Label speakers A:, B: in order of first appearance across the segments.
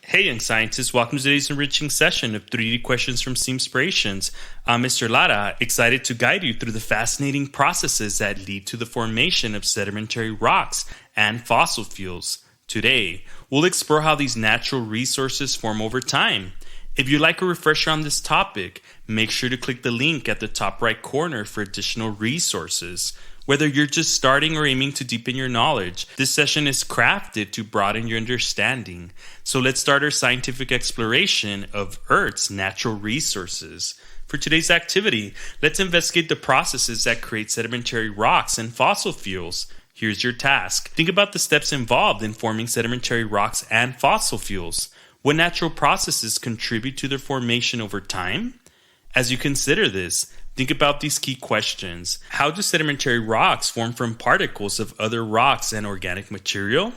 A: Hey young scientists, welcome to today's enriching session of 3D questions from STEAMspirations. I'm Mr. Lara, excited to guide you through the fascinating processes that lead to the formation of sedimentary rocks and fossil fuels. Today, we'll explore how these natural resources form over time. If you'd like a refresher on this topic, make sure to click the link at the top right corner for additional resources. Whether you're just starting or aiming to deepen your knowledge, this session is crafted to broaden your understanding. So let's start our scientific exploration of Earth's natural resources. For today's activity, let's investigate the processes that create sedimentary rocks and fossil fuels. Here's your task. Think about the steps involved in forming sedimentary rocks and fossil fuels. What natural processes contribute to their formation over time? As you consider this, think about these key questions. How do sedimentary rocks form from particles of other rocks and organic material?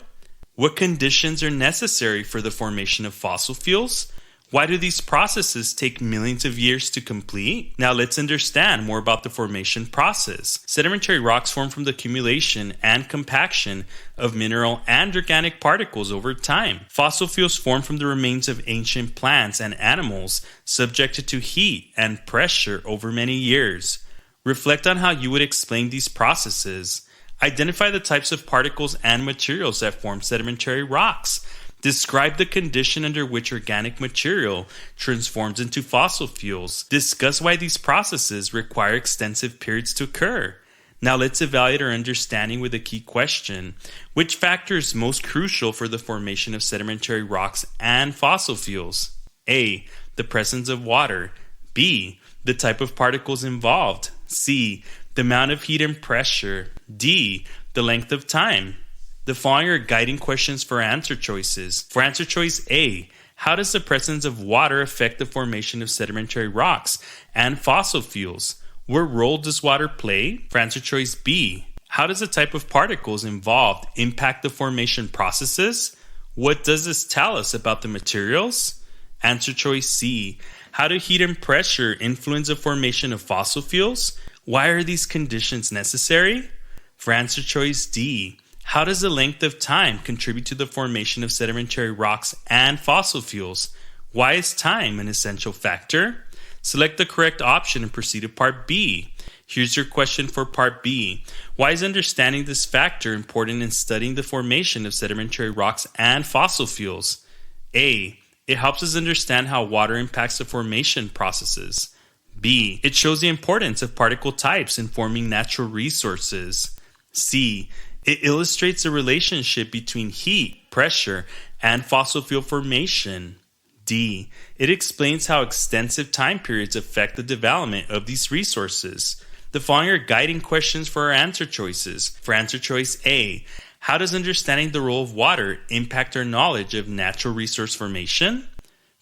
A: What conditions are necessary for the formation of fossil fuels? Why do these processes take millions of years to complete? Now let's understand more about the formation process. Sedimentary rocks form from the accumulation and compaction of mineral and organic particles over time. Fossil fuels form from the remains of ancient plants and animals subjected to heat and pressure over many years. Reflect on how you would explain these processes. Identify the types of particles and materials that form sedimentary rocks. Describe the condition under which organic material transforms into fossil fuels. Discuss why these processes require extensive periods to occur. Now let's evaluate our understanding with a key question. Which factor is most crucial for the formation of sedimentary rocks and fossil fuels? A. The presence of water. B. The type of particles involved. C. The amount of heat and pressure. D. The length of time. The following are guiding questions for answer choices. For answer choice A, how does the presence of water affect the formation of sedimentary rocks and fossil fuels? What role does water play? For answer choice B, how does the type of particles involved impact the formation processes? What does this tell us about the materials? Answer choice C, how do heat and pressure influence the formation of fossil fuels? Why are these conditions necessary? For answer choice D, how does the length of time contribute to the formation of sedimentary rocks and fossil fuels? Why is time an essential factor? Select the correct option and proceed to part B. Here's your question for part B. Why is understanding this factor important in studying the formation of sedimentary rocks and fossil fuels? A. It helps us understand how water impacts the formation processes. B. It shows the importance of particle types in forming natural resources. C. It illustrates the relationship between heat, pressure, and fossil fuel formation. D. It explains how extensive time periods affect the development of these resources. The following are guiding questions for our answer choices. For answer choice A, how does understanding the role of water impact our knowledge of natural resource formation?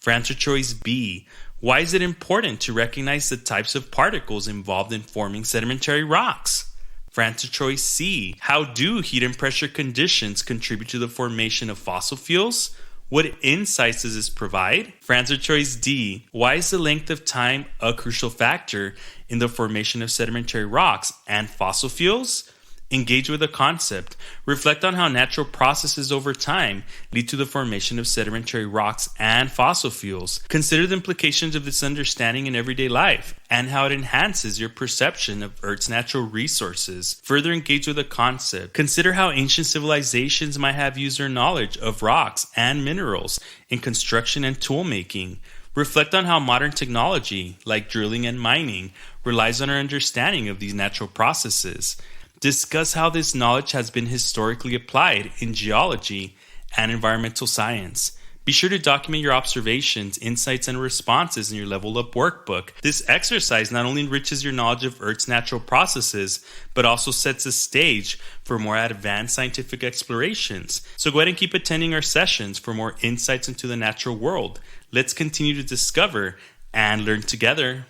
A: For answer choice B, why is it important to recognize the types of particles involved in forming sedimentary rocks? For answer choice C, how do heat and pressure conditions contribute to the formation of fossil fuels? What insights does this provide? For answer choice D, why is the length of time a crucial factor in the formation of sedimentary rocks and fossil fuels? Engage with the concept. Reflect on how natural processes over time lead to the formation of sedimentary rocks and fossil fuels. Consider the implications of this understanding in everyday life and how it enhances your perception of Earth's natural resources. Further engage with the concept. Consider how ancient civilizations might have used their knowledge of rocks and minerals in construction and tool making. Reflect on how modern technology, like drilling and mining, relies on our understanding of these natural processes. Discuss how this knowledge has been historically applied in geology and environmental science. Be sure to document your observations, insights, and responses in your Level Up workbook. This exercise not only enriches your knowledge of Earth's natural processes, but also sets a stage for more advanced scientific explorations. So go ahead and keep attending our sessions for more insights into the natural world. Let's continue to discover and learn together.